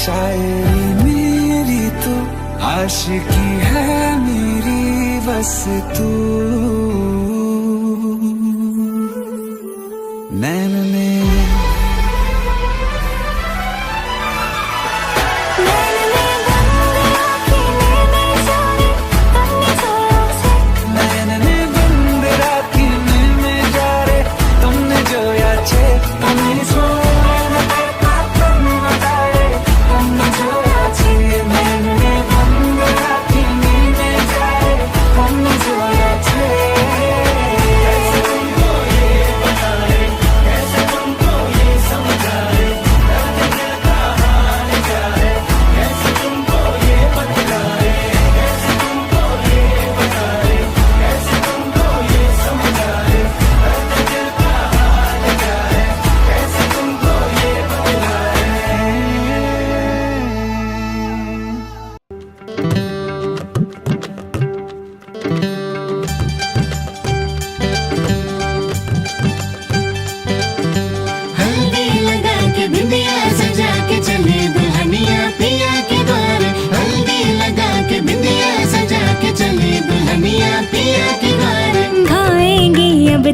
शायरी मेरी तो आशिकी है मेरी बस तू नैन में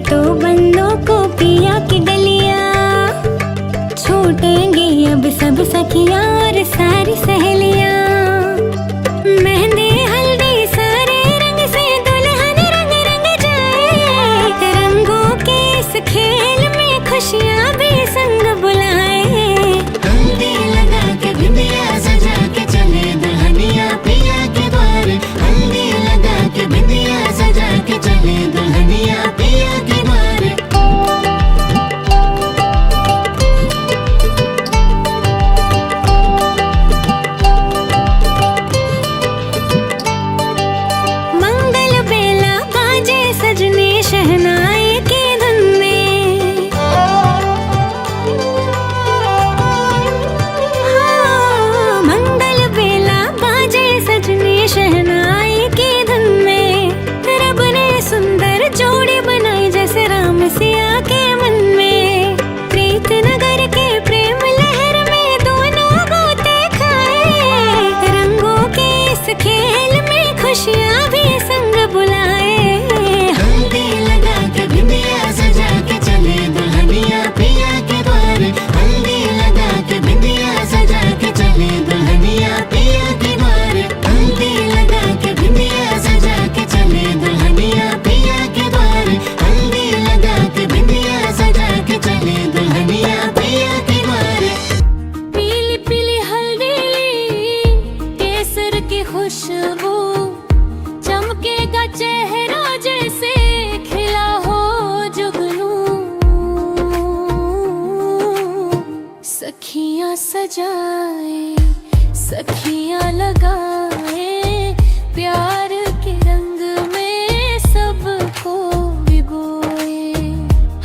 तो बंदों को पिया की डलिया छूटेंगे अब सब सखियां और सारी सहेलियां मेहंदी हल्दी सारे रंग से दुल्हन रंग रंग जाए रंगों के इस खेल में खुशियां भी संग बुलाए हल्दी लगा के बिंदिया सजा के चले दुल्हनिया पिया के द्वार हल्दी लगा के बिंदिया सजा के चले दुल्हनिया पिया के सखियां सजाए सखियां लगाए प्यार के रंग में सबको भिगोए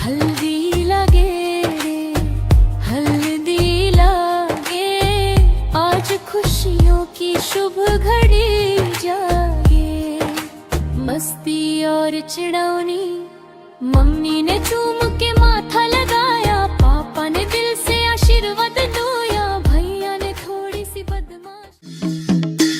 हल्दी लगे रे हल्दी लागे आज खुशियों की शुभ घड़ी जागे मस्ती और चिड़ौनी मम्मी ने चूम के माथा लगाया पापा ने दिल से आशीर्वाद दिया भैया ने थोड़ी सी बदमाश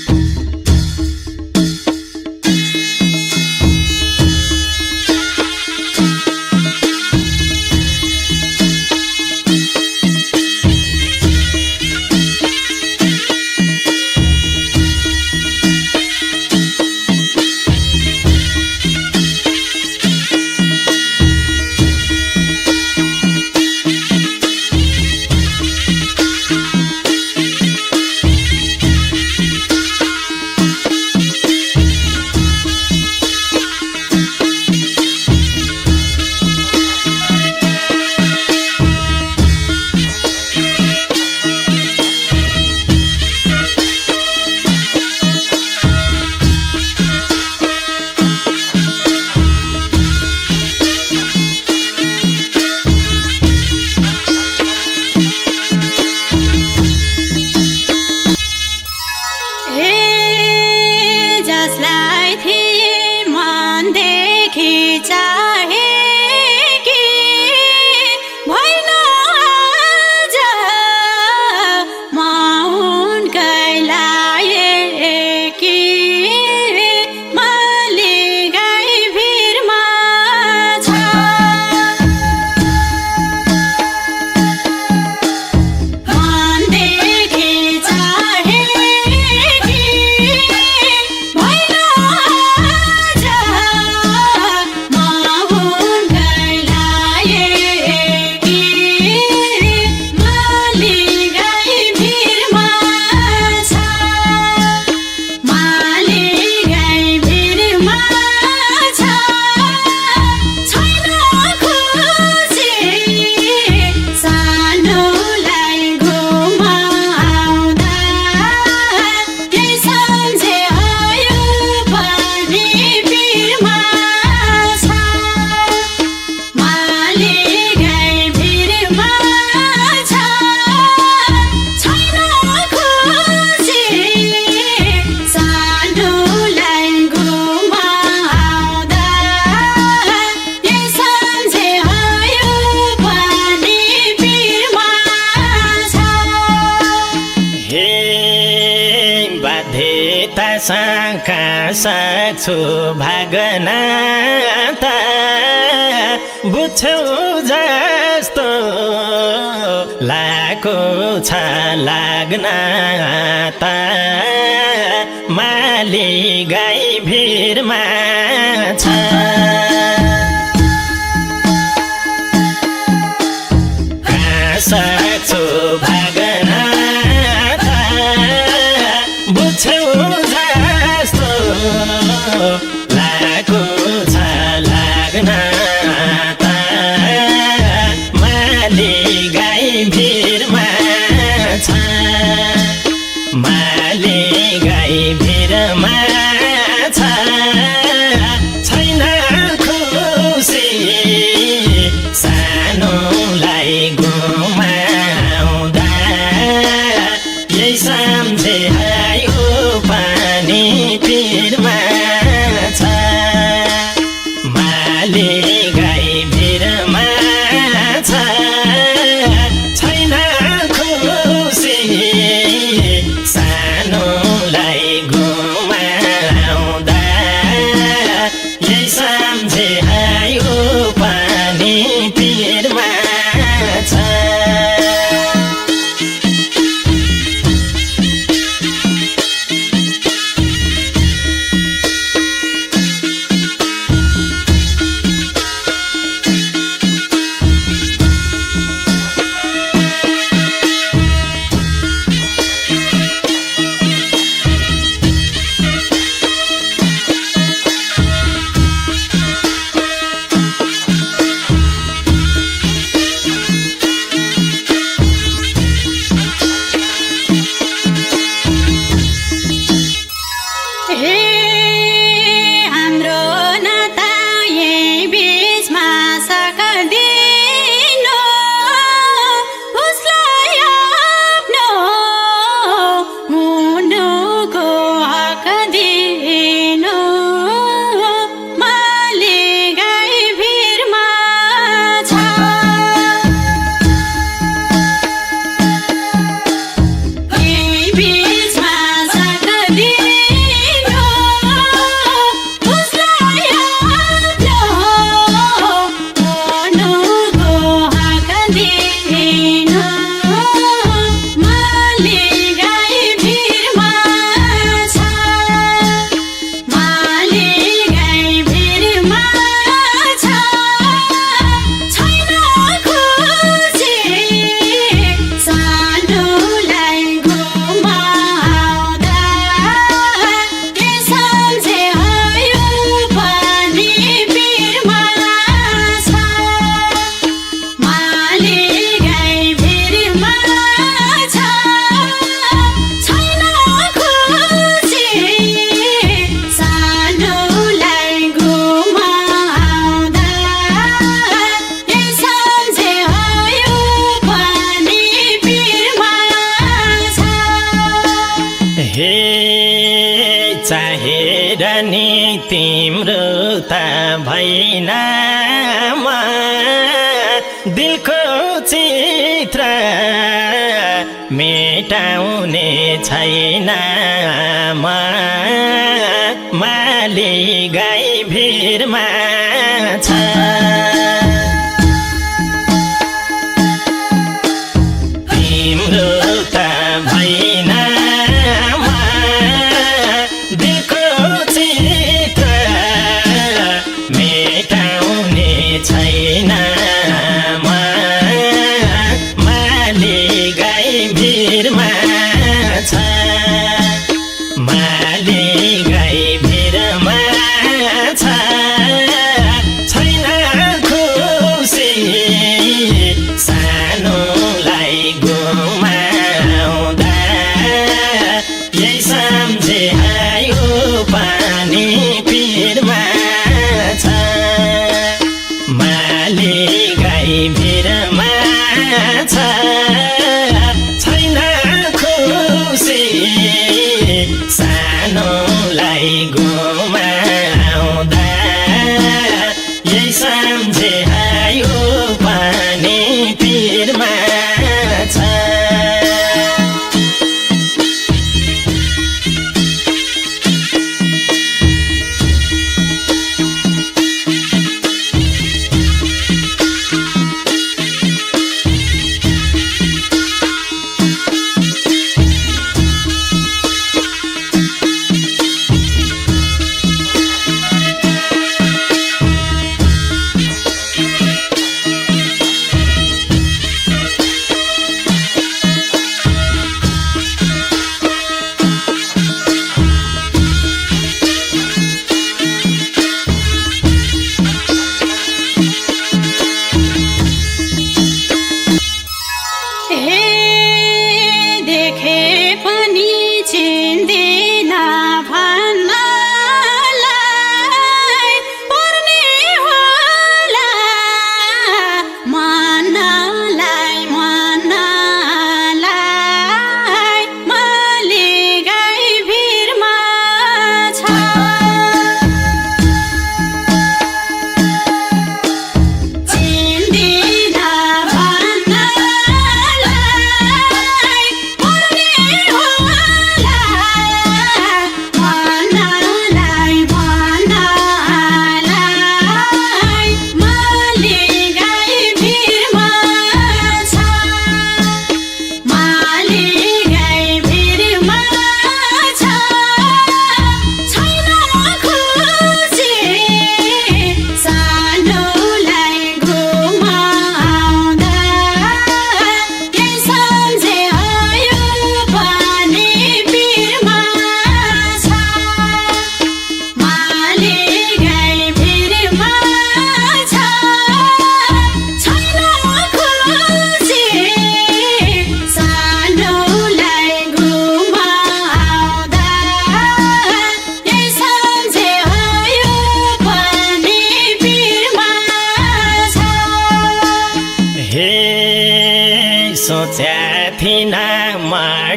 यतासँग सक्छु भागन त बुझ्छौ जस्तो लाको छ लाग्न त माली गाई भिरमा छ सक्छु भागन त बुझ्छौ जस्तो लाको छ लाग्न त माली गाई भिरमा छ माली गाई भिरमा छ छैन खुसी सानोलाई गुमाउँदा यही सम्झे आयो पानी पिरमा छ माली गाई भिरमा छ छैन खुसी सानोलाई गुमाउँदा यही सम्झे आयो पानी पिरमा छ चाहेर नि तिम्रो त भएन म दिलको चित्र मेटाउने छैन म माली गाई भिरमा छ तिम्रो त भएन छैन म माली गाई भिरमा छ माली गाई भिरमा छ छैन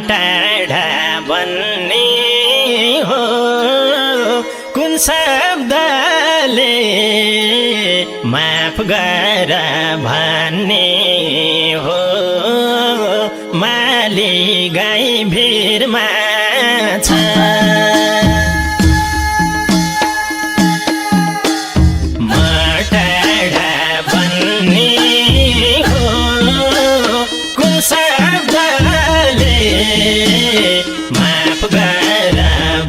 टाढा बन्ने हो कुन शब्दले माफ गर भन्ने हो माली गाई भिरमा छ माफ गर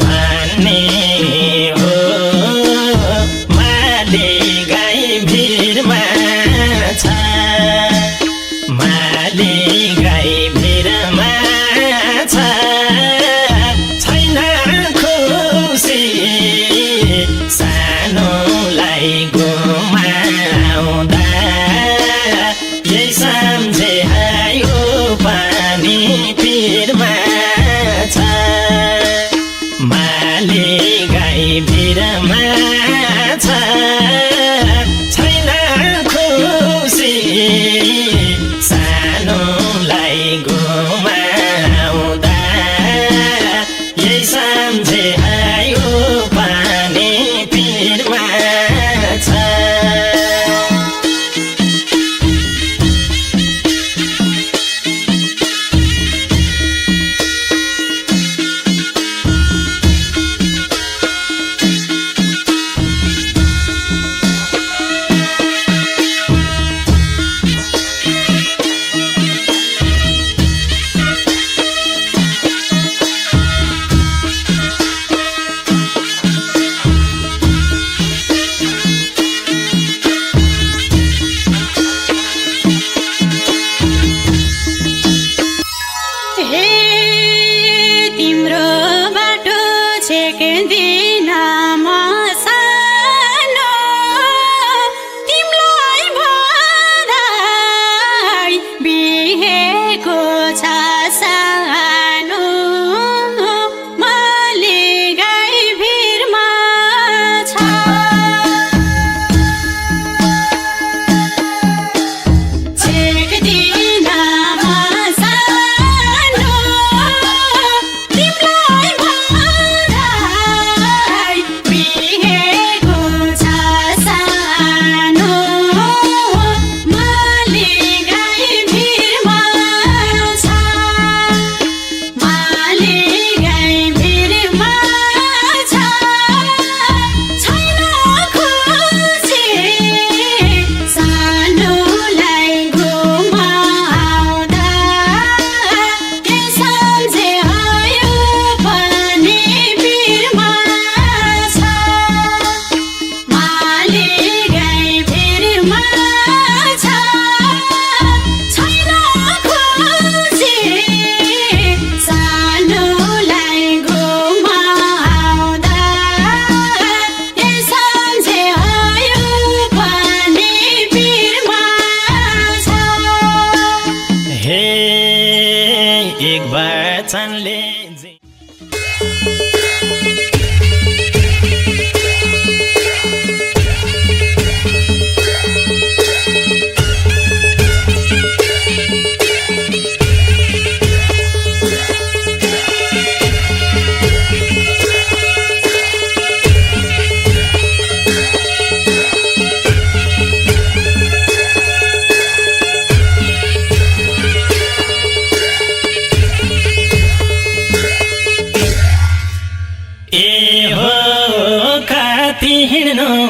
भन्ने हो माली गाई भिरमा छ माली गाई भिरमा छ छैन खुसी सानोलाई गुमाउँदा यही सम्झे आयो पानी पिरमा छ माली गाई भिरमा छ छैन खुसी सानोलाई गुमाउँदा यही सम्झे आयो पानी पिरमा छ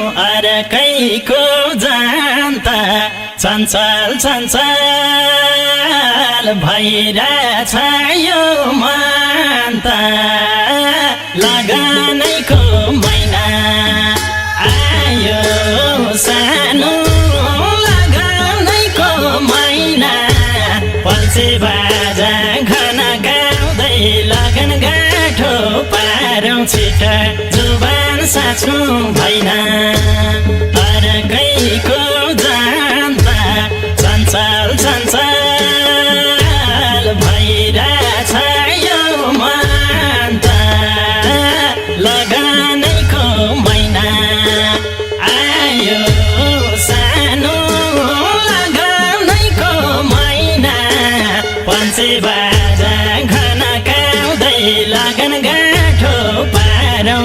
अर्कैको जान्ता चञ्चल चञ्चल भइरहेछ यो मान्ता लगानैको महिना आयो सानो लगानैको महिना पल्से बाजा घन गाउँदै लगन गाठो पारौँ छिटो जुबान साँच्नु भएन अर्कैको जान्ता चञ्चल चञ्चल भइरहेछ यो मान्ता लगानैको महिना आयो सानो लगानैको महिना पञ्चे बाजा घन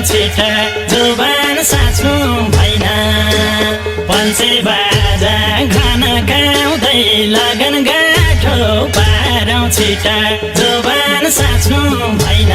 छिटा जुबान साँच्नु भएन पञ्चे बाजा खाना गाउँदै लगन गाठो पारौँ छिटा जुबान साँच्नु भएन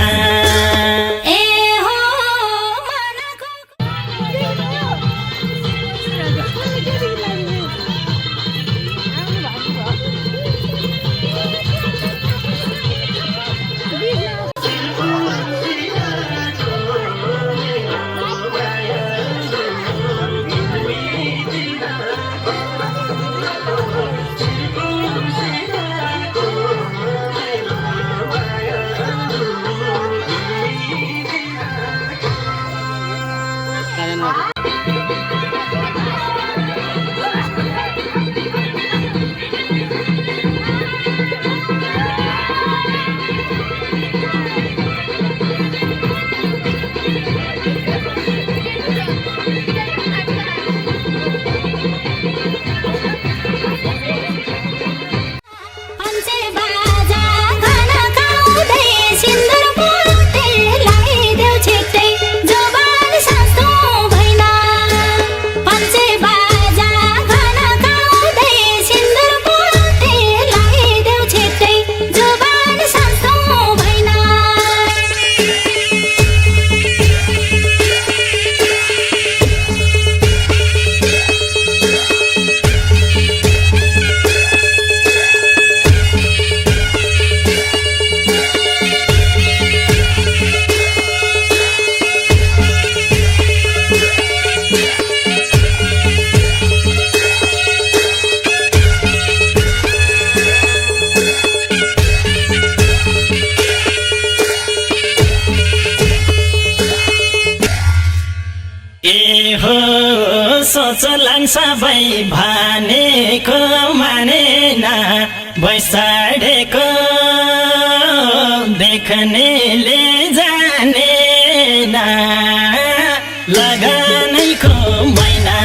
सोचलान् सबै भनेको मानेन बैसाडेको देख्नेले जानेन लगानैको महिना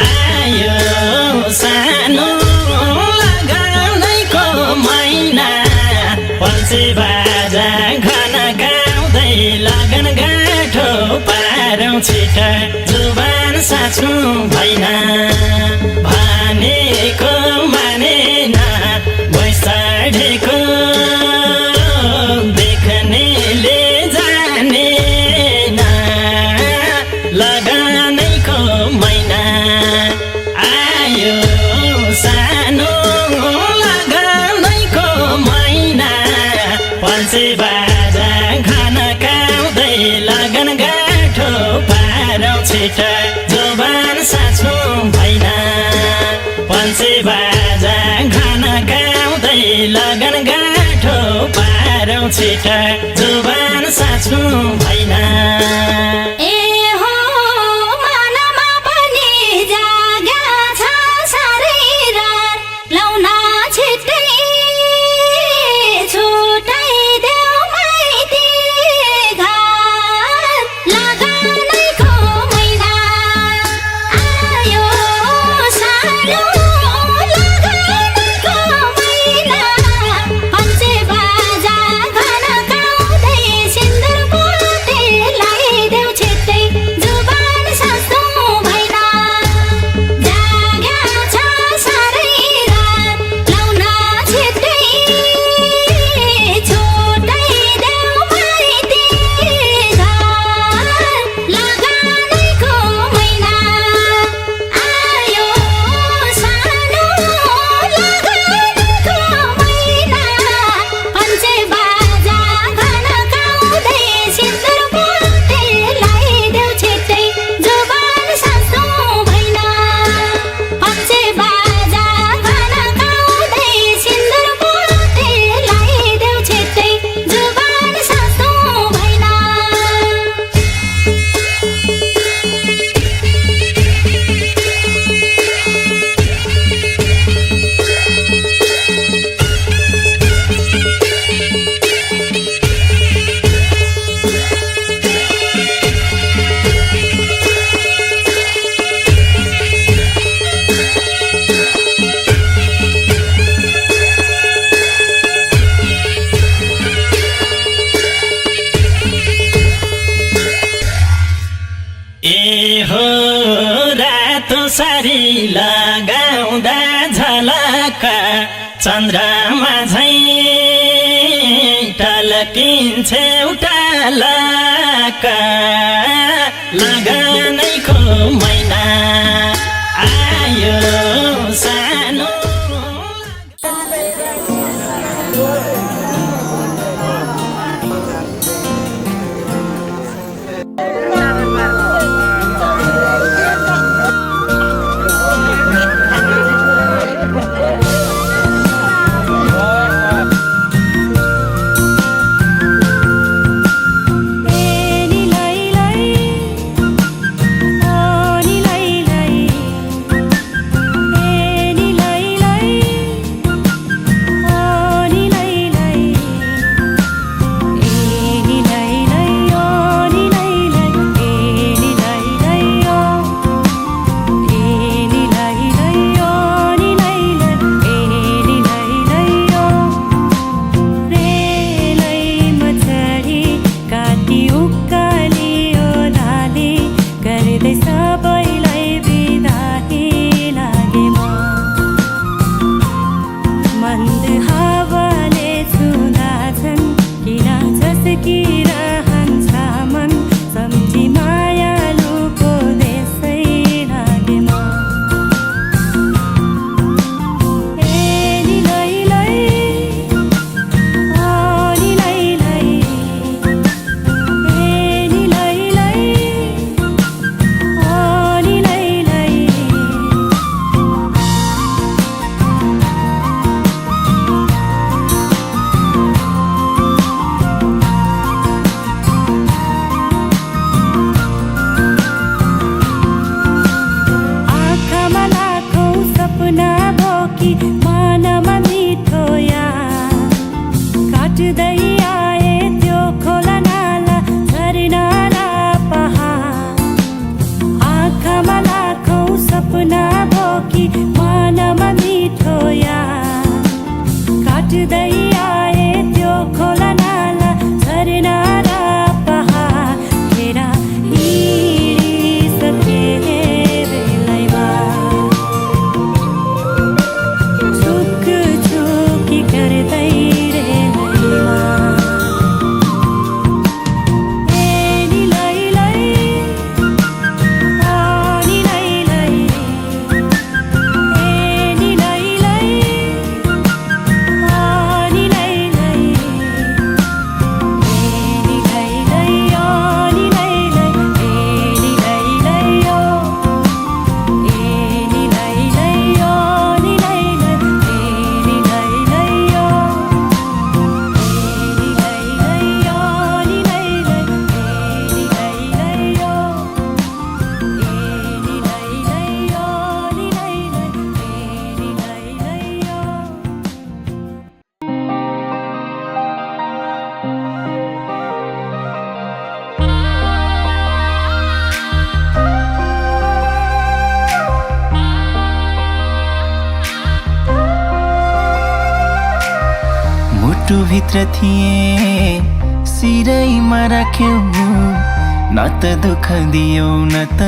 आयो सानो लगानैको महिना पल्से बाजा घना गाउँदै लगन गाठो पारौँ छिटा जुबान साँच्नु भएन भनेको मानेन बैसाडेको देख्नेले जानेन लगानैको महिना आयो सानो लगानैको महिना पल्से बाजा घना गाउँदै लगन गाठो पारौँ छिटा जुबान साँच्नु भएन पल्से बाजा घना गाउँदै लगन गाठो पारौँ छिटा जुबान साँच्नु भएन छिटा चन्द्रमा झैँ टलकिन्छ एउटा लाका लगनैको महिना आयो सानो भित्र थिए सिरैमा राख्यौ न त दुःख दियौ न त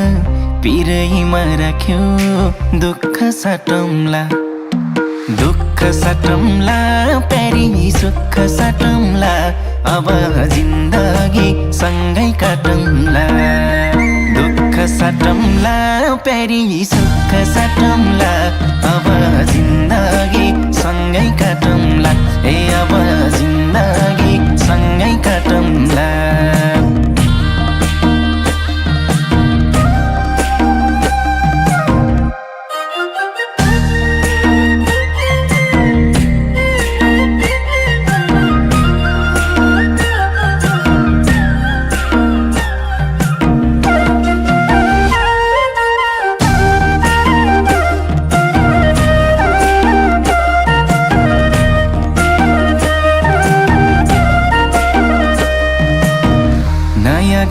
पिरैमा राख्यौ दुःख साटौँला प्यारी सुख साटौँला अब जिन्दगी सँगै काटौँला दुःख साटौँला प्यारी सुख साटौँला अब जिन्दगी सँगै काटौँला ए अब जिन्दगी सँगै काटौँला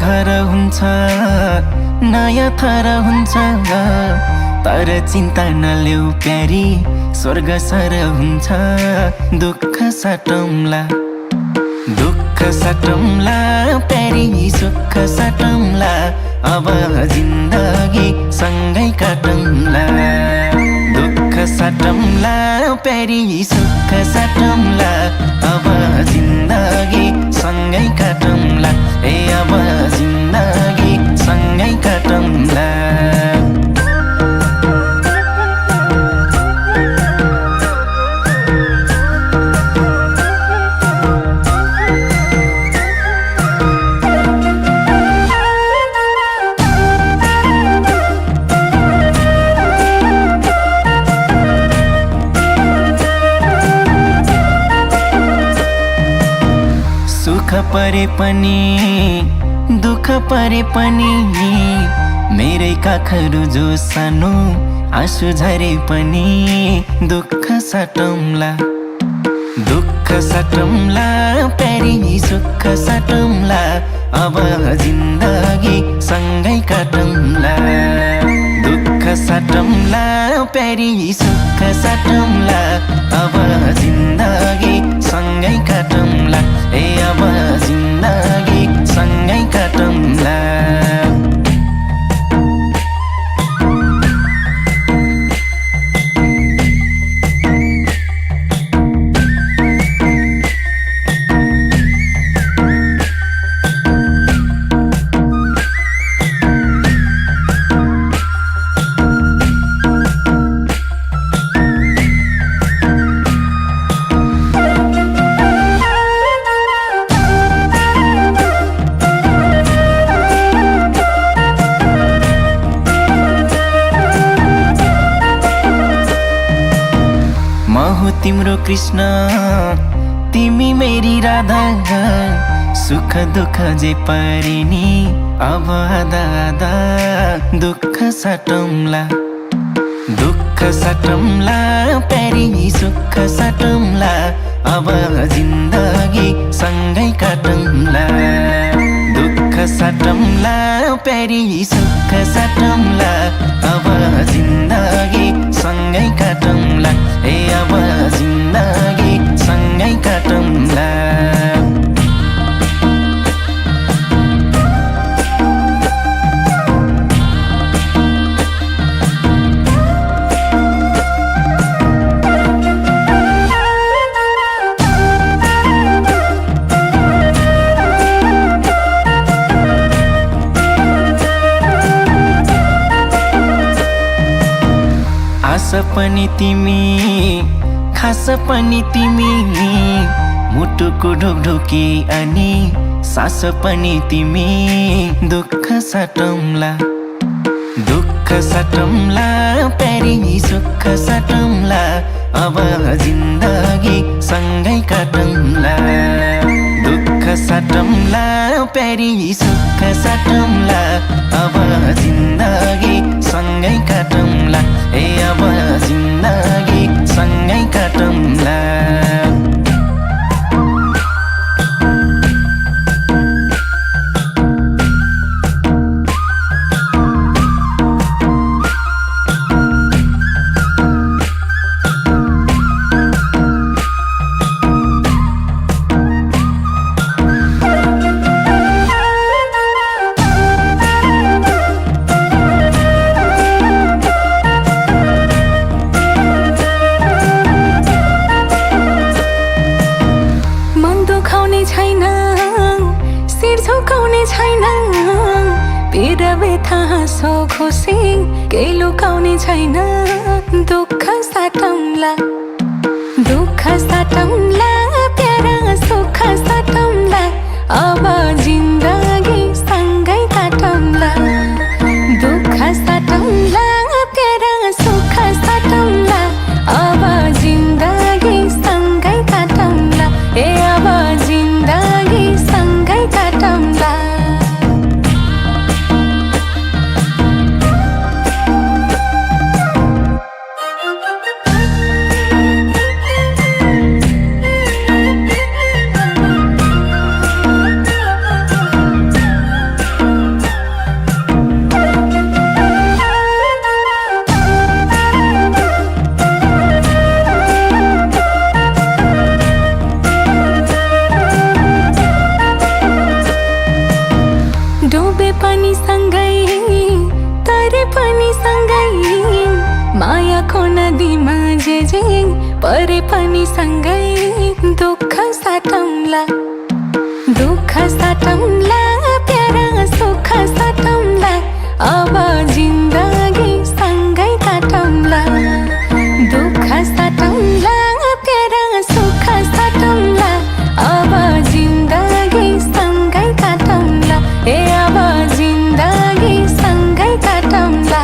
घर हुन्छ नयाँ थर हुन्छ तर चिन्ता नलेऊ प्यारी स्वर्ग सर हुन्छ दुःख साटौँला प्यारी सुख साटौँला अब जिन्दगी सँगै काटौँला दुःख साटौँला प्यारी सुख साटौँला अब जिन्दगी सँगै काटौँला ए अब जिन्दगी सँगै काटौँला सुख परे पनि दुःख परे पनि मेरै काखहरू जो सानो आँसु झरे पनि दुःख साटौँला प्यारी सुख साटौँला अब जिन्दगी सँगै काटौँला दुःख साटौँला प्यारी सुख साटौँला अब जिन्दगी सँगै काटौँला ए अब जिन्दगी सँगै काटौँला तिम्रो कृष्ण तिमी मेरी राधा सुख दुःख जे परे नि अब आधा आधा दुःख साटौँला प्यारी सुख साटौँला अब जिन्दगी सँगै काटौँला दुःख साटौँला प्यारी सुख साटौँला अब जिन्दगी सँगै काटौँला ए अब जिन्दगी सँगै काटौँला आस पनि तिमी खास पनि तिमी मुटुको ढोकढोकी अनि सास पनि तिमी दुःख साटौँला प्यारी सुख साटौँला अब जिन्दगी सँगै काटौँला दुःख साटौँला प्यारी सुख साटौँला अब जिन्दगी सँगै काटौँला ए अब जिन्दगी सँगै काटौँला हाँसो खुसी केही लुकाउने छैन दुःख साटौँला प्यारा सुख साटौँला अब जिन्दगी सँगै काटौँला दुःख साटौँला प्यारा सुख साटौँला अब जिन्दगी सँगै काटौँला ए अब जिन्दगी सँगै काटौँला परे पनि सँगै दुःख साटौँला, दुःख साटौँला, प्यारा सुख साटौँला, अब जिन्दगी सँगै काटौँला। दुःख साटौँला, प्यारा सुख साटौँला, अब जिन्दगी सँगै काटौँला, ए अब जिन्दगी सँगै काटौँला।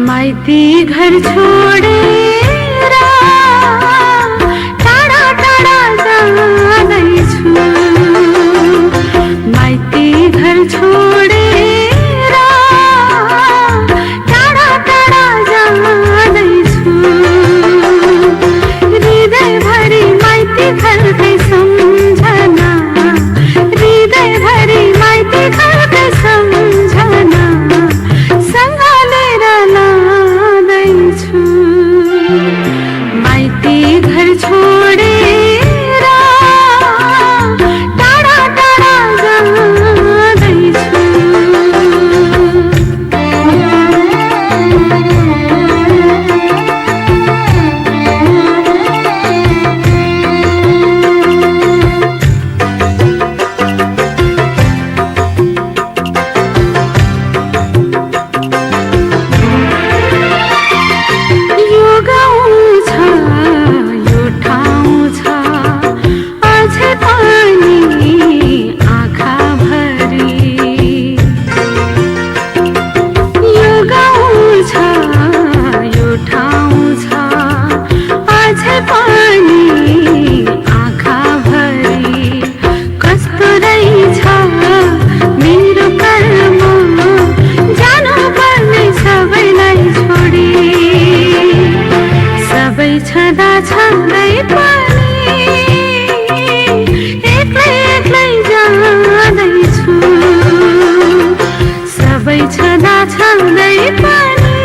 माइती घर छोडेर टाढा टाढा जाँदैछु, माइती घर छोडेर टाढा टाढा जाँदैछु। हृदयभरि माइती घरकै सम्झना, हृदयभरि माइती घरकै सम्झना सँगालेर लाँदैछु। माइती घर छोडेर टाढा टाढा जाँदैछु। यो गाउँ छ, यो ठाउँ छ, अझै पनि आँखाभरि। यो गाउँ छ, यो ठाउँ छ, अझै पनि आँखाभरि। कस्तो रहेछ मेरो कर्म, जानुपर्ने सबैलाई छोडी, सबै छँदा छँदै पनि एक्लै एक्लै जाँदैछु। सबै छँदा छँदै पनि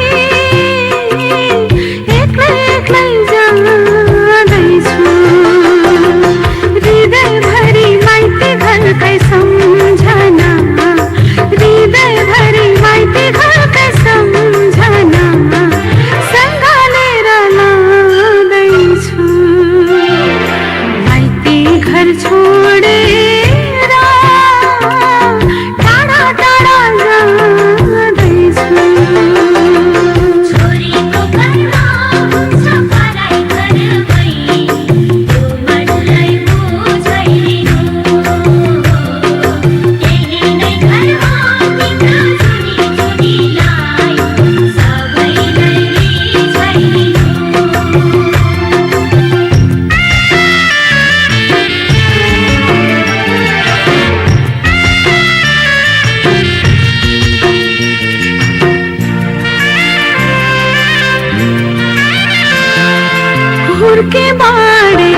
एक्लै एक्लै जाँदैछु। हृदयभरि माइती घरकै सम्झना, हृदयभरि माइती घरकै सम्झना सँगालेर लाँदैछु। माइती घर छोडेर टाढा टाढा जाँदैछु। छोरीको घरमा हुन्छ पराई घर भई, त्यो मनलाई बुझाइदिनु। यही नै घरमा तिम्रो छोरी छोरीलाई सबैलाई रिझाइदिनु। हुर्के बाँडे